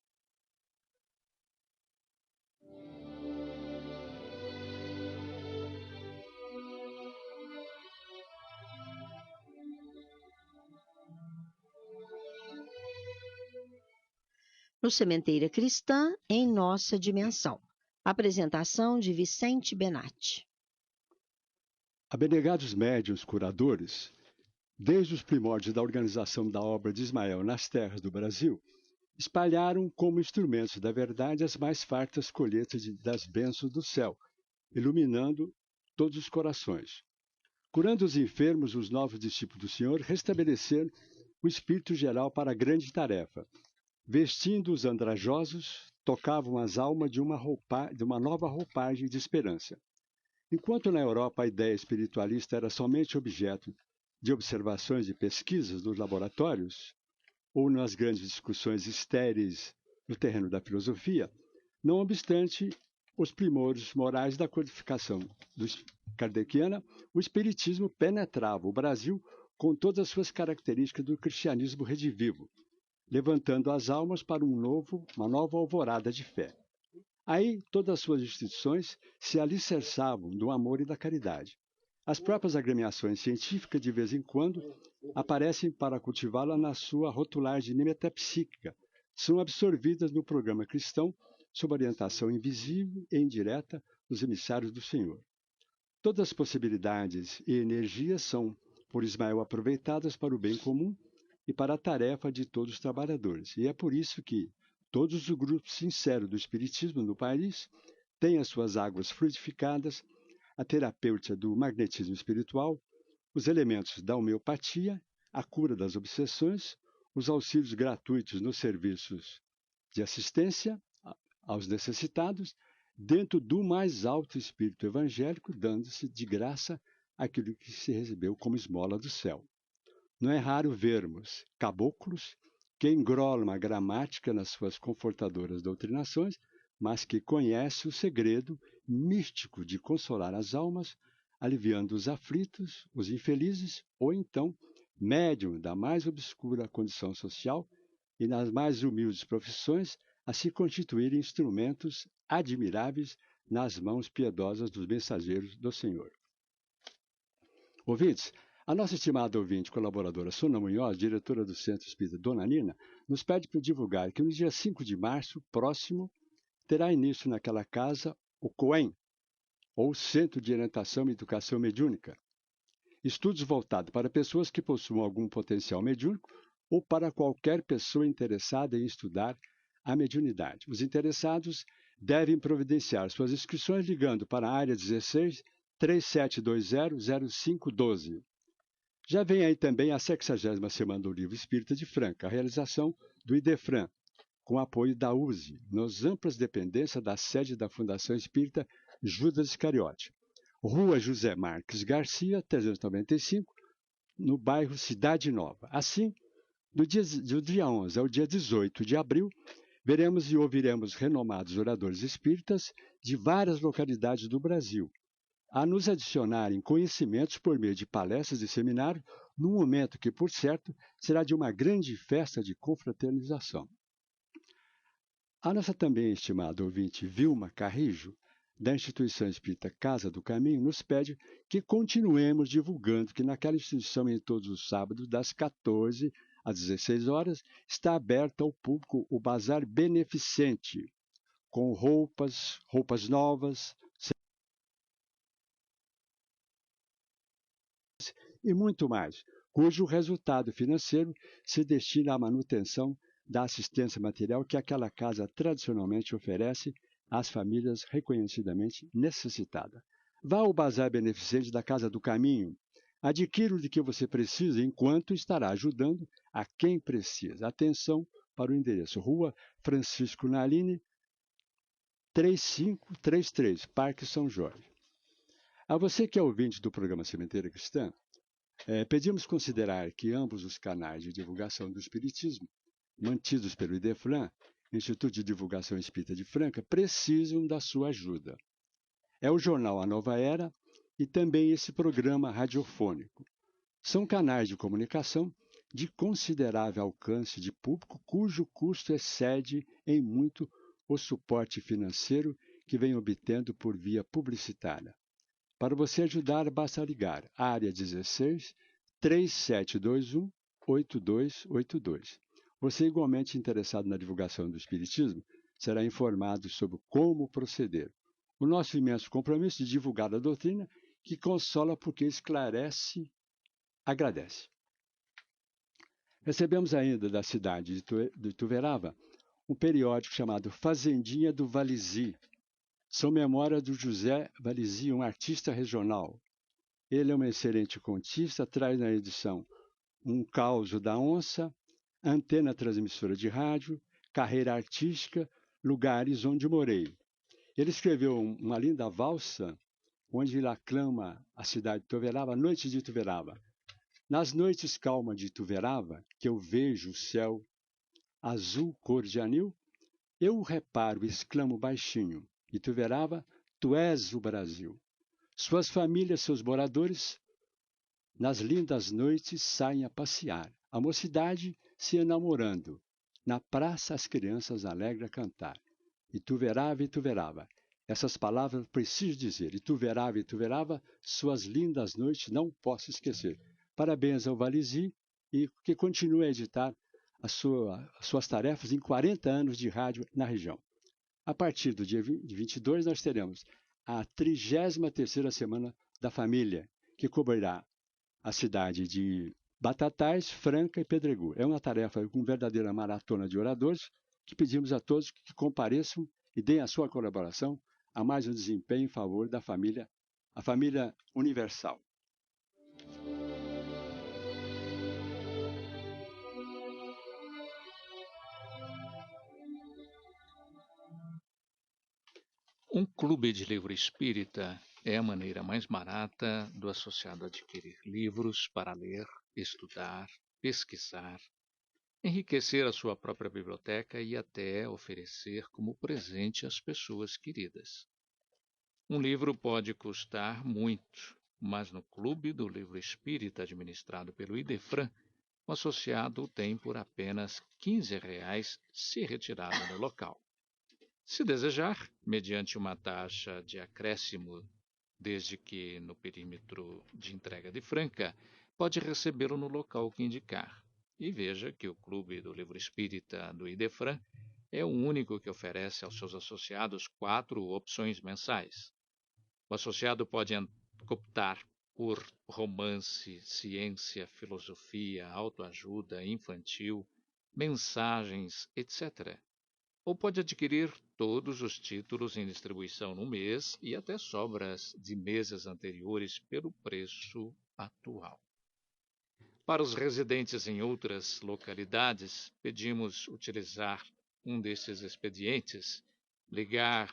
No Sementeira Cristã, em nossa dimensão. Apresentação de Vicente Benatti. Abnegados médiuns curadores, desde os primórdios da organização da obra de Ismael nas terras do Brasil, espalharam como instrumentos da verdade as mais fartas colheitas das bênçãos do céu, iluminando todos os corações. Curando os enfermos, os novos discípulos do Senhor restabeleceram o espírito geral para a grande tarefa. Vestindo os andrajosos, tocavam as almas de uma nova roupagem de esperança. Enquanto na Europa a ideia espiritualista era somente objeto de observações e pesquisas nos laboratórios, ou nas grandes discussões estéreis no terreno da filosofia, não obstante os primórdios morais da codificação kardeciana, o espiritismo penetrava o Brasil com todas as suas características do cristianismo redivivo, levantando as almas para uma nova alvorada de fé. Aí todas as suas instituições se alicerçavam do amor e da caridade. As próprias agremiações científicas, de vez em quando, aparecem para cultivá-la na sua rotulagem metapsíquica, são absorvidas no programa cristão sob orientação invisível e indireta dos emissários do Senhor. Todas as possibilidades e energias são, por Ismael, aproveitadas para o bem comum e para a tarefa de todos os trabalhadores. E é por isso que todos os grupos sinceros do espiritismo no país têm as suas águas fluidificadas, a terapêutica do magnetismo espiritual, os elementos da homeopatia, a cura das obsessões, os auxílios gratuitos nos serviços de assistência aos necessitados, dentro do mais alto espírito evangélico, dando-se de graça aquilo que se recebeu como esmola do céu. Não é raro vermos caboclos que engrolam a gramática nas suas confortadoras doutrinações, mas que conhecem o segredo místico de consolar as almas, aliviando os aflitos, os infelizes, ou então médium da mais obscura condição social e nas mais humildes profissões, a se constituírem instrumentos admiráveis nas mãos piedosas dos mensageiros do Senhor. Ouvintes, a nossa estimada ouvinte colaboradora Sônia Munhoz, diretora do Centro Espírita Dona Nina, nos pede para divulgar que no dia 5 de março próximo terá início naquela casa o COEM, ou Centro de Orientação e Educação Mediúnica. Estudos voltados para pessoas que possuam algum potencial mediúnico ou para qualquer pessoa interessada em estudar a mediunidade. Os interessados devem providenciar suas inscrições ligando para a área 16 3720-0512. Já vem aí também a 60ª Semana do Livro Espírita de Franca, a realização do IDEFRAN, com apoio da USE, nas amplas dependências da sede da Fundação Espírita Judas Iscariote. Rua José Marques Garcia, 395, no bairro Cidade Nova. Assim, do dia 11 ao dia 18 de abril, veremos e ouviremos renomados oradores espíritas de várias localidades do Brasil, a nos adicionarem conhecimentos por meio de palestras e seminários, num momento que, por certo, será de uma grande festa de confraternização. A nossa também estimada ouvinte Vilma Carrijo, da Instituição Espírita Casa do Caminho, nos pede que continuemos divulgando que naquela instituição, em todos os sábados, das 14 às 16 horas, está aberto ao público o Bazar Beneficente, com roupas novas, e muito mais, cujo resultado financeiro se destina à manutenção da assistência material que aquela casa tradicionalmente oferece às famílias reconhecidamente necessitadas. Vá ao Bazar Beneficente da Casa do Caminho, adquira o de que você precisa enquanto estará ajudando a quem precisa. Atenção para o endereço: Rua Francisco Naline, 3533, Parque São Jorge. A você que é ouvinte do programa Sementeira Cristã, pedimos considerar que ambos os canais de divulgação do Espiritismo, mantidos pelo IDEFRAN, Instituto de Divulgação Espírita de Franca, precisam da sua ajuda. É o jornal A Nova Era e também esse programa radiofônico. São canais de comunicação de considerável alcance de público, cujo custo excede em muito o suporte financeiro que vem obtendo por via publicitária. Para você ajudar, basta ligar à área 16 3721 8282. Você, igualmente interessado na divulgação do Espiritismo, será informado sobre como proceder. O nosso imenso compromisso de divulgar a doutrina que consola porque esclarece, agradece. Recebemos ainda da cidade de Ituverava um periódico chamado Fazendinha do Valizi. São memórias do José Valizi, um artista regional. Ele é um excelente contista, traz na edição um causo da onça, antena transmissora de rádio, carreira artística, lugares onde morei. Ele escreveu uma linda valsa, onde ele aclama a cidade de Ituverava, Noites de Ituverava. Nas noites calmas de Ituverava, que eu vejo o céu azul cor de anil, eu o reparo e exclamo baixinho: Ituverava, tu és o Brasil. Suas famílias, seus moradores, nas lindas noites saem a passear. A mocidade se enamorando. Na praça as crianças alegram a cantar. Ituverava, Ituverava. Essas palavras preciso dizer. Ituverava, Ituverava, suas lindas noites não posso esquecer. Parabéns ao Valizi e que continue a editar as suas tarefas em 40 anos de rádio na região. A partir do dia 22, nós teremos a 33ª Semana da Família, que cobrirá a cidade de Batatais, Franca e Pedregulho. É uma tarefa com verdadeira maratona de oradores que pedimos a todos que compareçam e deem a sua colaboração a mais um desempenho em favor da família, a família universal. Um clube de livro espírita é a maneira mais barata do associado adquirir livros para ler, estudar, pesquisar, enriquecer a sua própria biblioteca e até oferecer como presente às pessoas queridas. Um livro pode custar muito, mas no Clube do Livro Espírita administrado pelo Idefran, o associado tem por apenas R$ 15 se retirado no local. Se desejar, mediante uma taxa de acréscimo, desde que no perímetro de entrega de Franca, pode recebê-lo no local que indicar. E veja que o Clube do Livro Espírita do Idefran é o único que oferece aos seus associados 4 opções mensais. O associado pode optar por romance, ciência, filosofia, autoajuda, infantil, mensagens, etc. Ou pode adquirir todos os títulos em distribuição no mês e até sobras de meses anteriores pelo preço atual. Para os residentes em outras localidades, pedimos utilizar um desses expedientes, ligar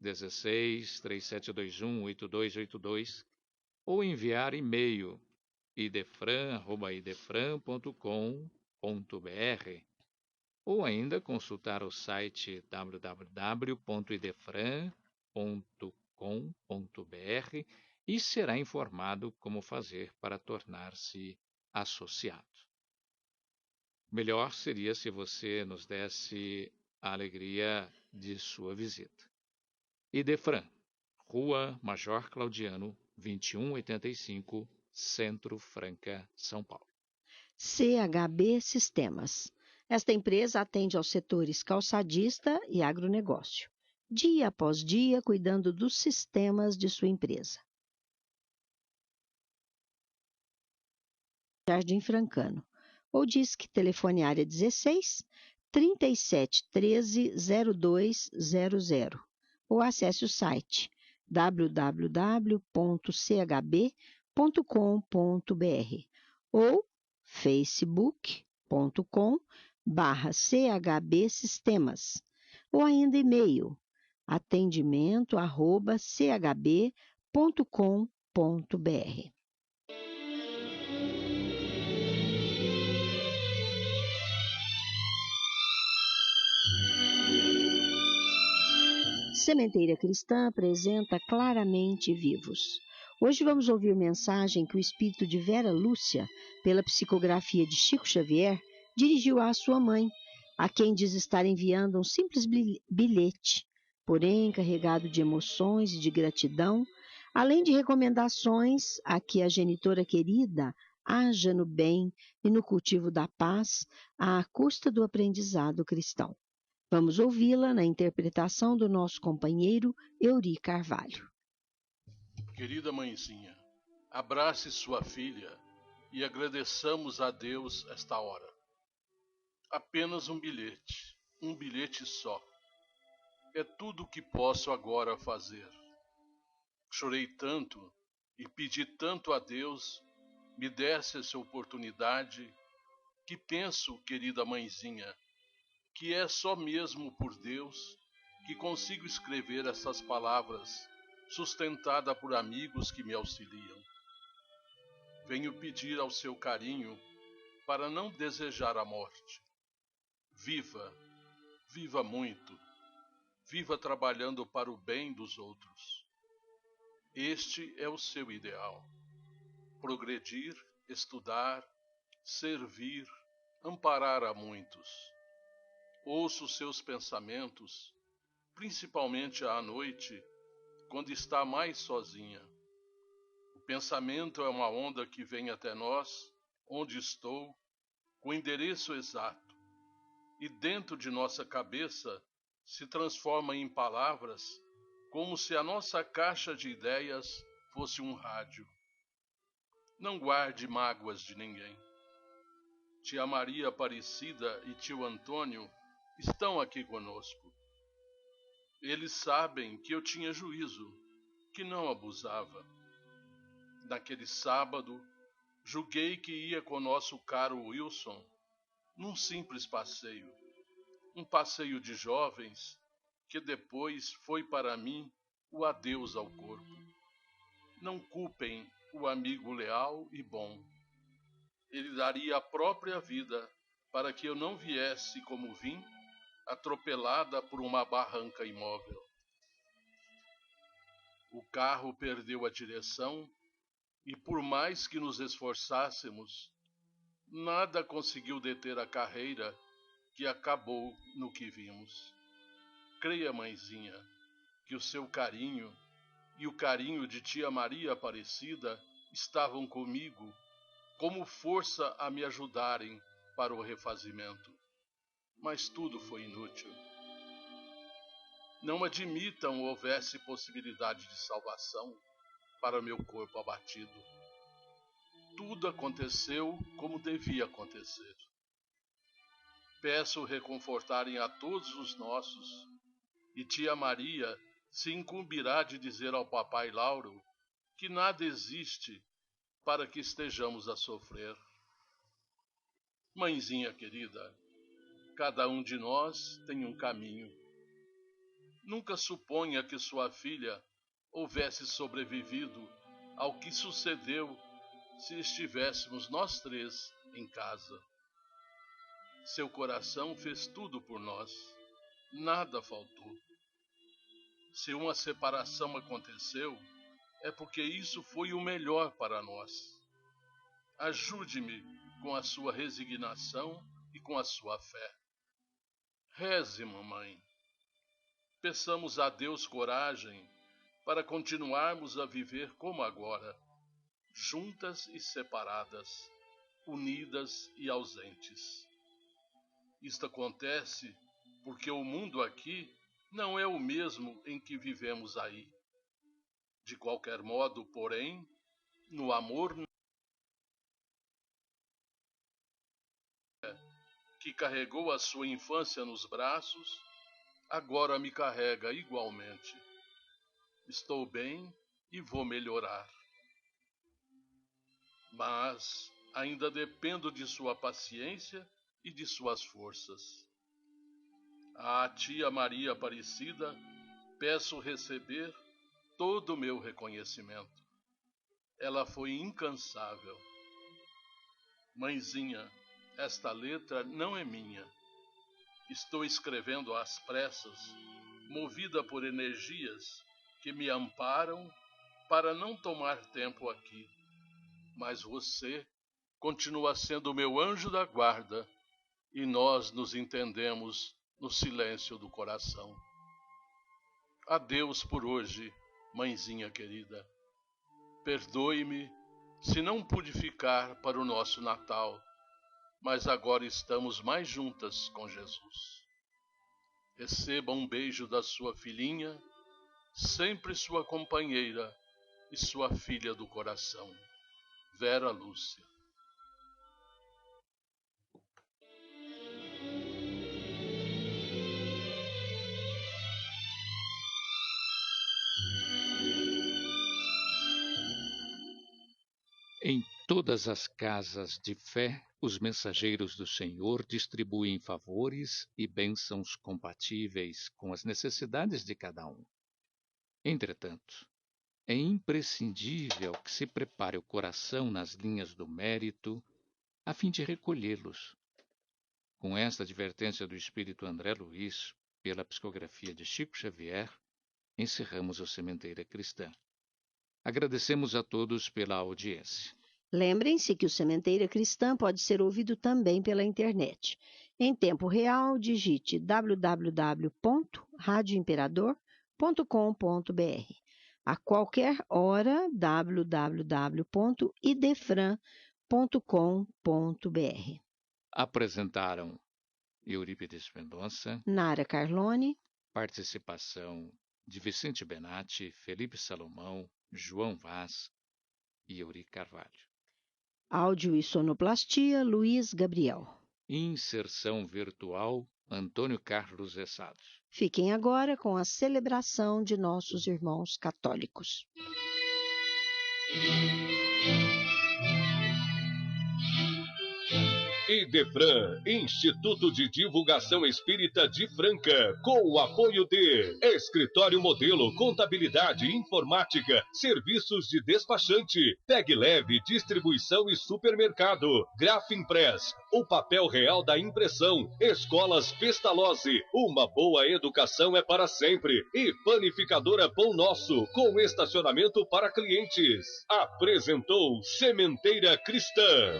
16 3721 8282 ou enviar e-mail idefran@idefran.com.br ou ainda consultar o site www.idefran.com.br e será informado como fazer para tornar-se associado. Melhor seria se você nos desse a alegria de sua visita. Idefran, Rua Major Claudiano, 2185, Centro Franca, São Paulo. CHB Sistemas. Esta empresa atende aos setores calçadista e agronegócio, dia após dia cuidando dos sistemas de sua empresa. Jardim Francano. Ou disque telefone área 16 37 13 0200 ou acesse o site www.chb.com.br ou facebook.com/CHB Sistemas ou ainda e-mail atendimento@chb.com.br. Sementeira Cristã apresenta Claramente Vivos. Hoje vamos ouvir mensagem que o espírito de Vera Lúcia, pela psicografia de Chico Xavier, dirigiu à sua mãe, a quem diz estar enviando um simples bilhete, porém carregado de emoções e de gratidão, além de recomendações a que a genitora querida haja no bem e no cultivo da paz à custa do aprendizado cristão. Vamos ouvi-la na interpretação do nosso companheiro Euri Carvalho. Querida mãezinha, abrace sua filha e agradeçamos a Deus esta hora. Apenas um bilhete só. É tudo o que posso agora fazer. Chorei tanto e pedi tanto a Deus me desse essa oportunidade que penso, querida mãezinha, que é só mesmo por Deus que consigo escrever essas palavras, sustentada por amigos que me auxiliam. Venho pedir ao seu carinho para não desejar a morte. Viva, viva muito, viva trabalhando para o bem dos outros. Este é o seu ideal. Progredir, estudar, servir, amparar a muitos. Ouço seus pensamentos, principalmente à noite, quando está mais sozinha. O pensamento é uma onda que vem até nós, onde estou, com o endereço exato, e dentro de nossa cabeça se transforma em palavras, como se a nossa caixa de ideias fosse um rádio. Não guarde mágoas de ninguém. Tia Maria Aparecida e tio Antônio estão aqui conosco. Eles sabem que eu tinha juízo, que não abusava. Naquele sábado, julguei que ia com nosso caro Wilson num simples passeio. Um passeio de jovens que depois foi para mim o adeus ao corpo. Não culpem o amigo leal e bom. Ele daria a própria vida para que eu não viesse como vim, atropelada por uma barranca imóvel. O carro perdeu a direção e, por mais que nos esforçássemos, nada conseguiu deter a carreira que acabou no que vimos. Creia, mãezinha, que o seu carinho e o carinho de tia Maria Aparecida estavam comigo como força a me ajudarem para o refazimento. Mas tudo foi inútil. Não admitam houvesse possibilidade de salvação para meu corpo abatido. Tudo aconteceu como devia acontecer. Peço reconfortarem a todos os nossos, e tia Maria se incumbirá de dizer ao papai Lauro que nada existe para que estejamos a sofrer. Mãezinha querida, cada um de nós tem um caminho. Nunca suponha que sua filha houvesse sobrevivido ao que sucedeu se estivéssemos nós três em casa. Seu coração fez tudo por nós. Nada faltou. Se uma separação aconteceu, é porque isso foi o melhor para nós. Ajude-me com a sua resignação e com a sua fé. Reze, mamãe. Peçamos a Deus coragem para continuarmos a viver como agora, juntas e separadas, unidas e ausentes. Isto acontece porque o mundo aqui não é o mesmo em que vivemos aí. De qualquer modo, porém, no amor que carregou a sua infância nos braços, agora me carrega igualmente. Estou bem e vou melhorar. Mas ainda dependo de sua paciência e de suas forças. À tia Maria Aparecida, peço receber todo o meu reconhecimento. Ela foi incansável. Mãezinha, esta letra não é minha. Estou escrevendo às pressas, movida por energias que me amparam para não tomar tempo aqui. Mas você continua sendo meu anjo da guarda e nós nos entendemos no silêncio do coração. Adeus por hoje, mãezinha querida. Perdoe-me se não pude ficar para o nosso Natal, mas agora estamos mais juntas com Jesus. Receba um beijo da sua filhinha, sempre sua companheira e sua filha do coração, Vera Lúcia. Em todas as casas de fé, os mensageiros do Senhor distribuem favores e bênçãos compatíveis com as necessidades de cada um. Entretanto, é imprescindível que se prepare o coração nas linhas do mérito, a fim de recolhê-los. Com esta advertência do espírito André Luiz, pela psicografia de Chico Xavier, encerramos o Sementeira Cristã. Agradecemos a todos pela audiência. Lembrem-se que o Sementeira Cristã pode ser ouvido também pela internet. Em tempo real, digite www.radioimperador.com.br. A qualquer hora, www.idefran.com.br. Apresentaram Eurípides Mendonça, Nara Carlone, participação de Vicente Benatti, Felipe Salomão, João Vaz e Euri Carvalho. áudio e sonoplastia, Luiz Gabriel. Inserção virtual, Antônio Carlos Essados. Fiquem agora com a celebração de nossos irmãos católicos. Idefran, Instituto de Divulgação Espírita de Franca, com o apoio de Escritório Modelo, Contabilidade, Informática, Serviços de Despachante, Tag Leve, Distribuição e Supermercado, Grafimpress, o papel real da impressão, Escolas Pestalozzi, uma boa educação é para sempre, e Panificadora Pão Nosso, com estacionamento para clientes. Apresentou Sementeira Cristã.